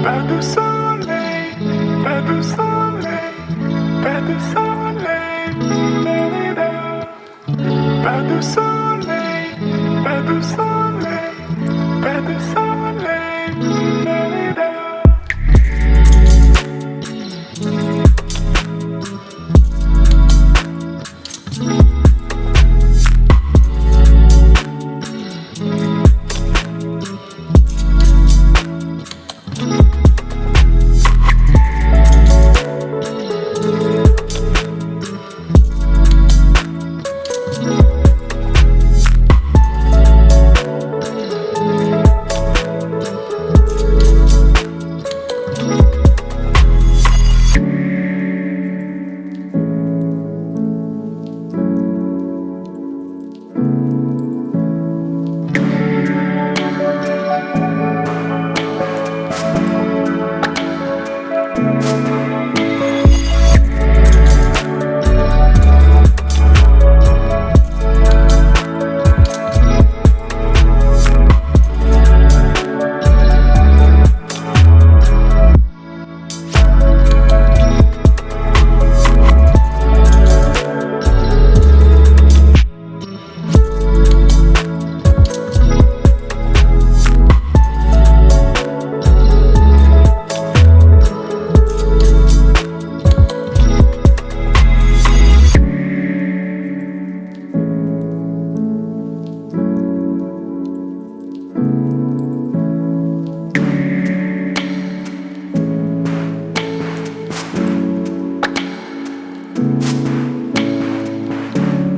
Pas de soleil, pas de soleil, pas de soleil, da-da-da. Pas de soleil, pas de soleil, pas de soleil, da-da-da.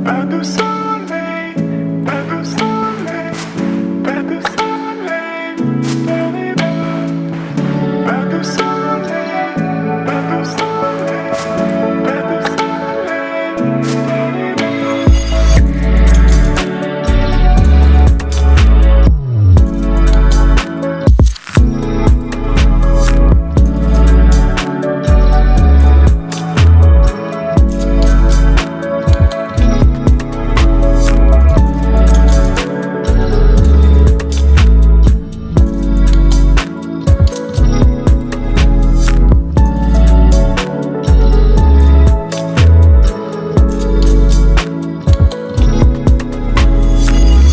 Pas de soleil, pas de soleil, pas de soleil, da-da-da. Pas de soleil, pas de soleil, pas de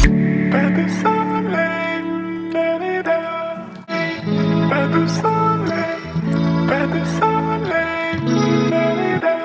soleil, pas de soleil, da-da-da. Pas de soleil, pas de soleil, da-da-da.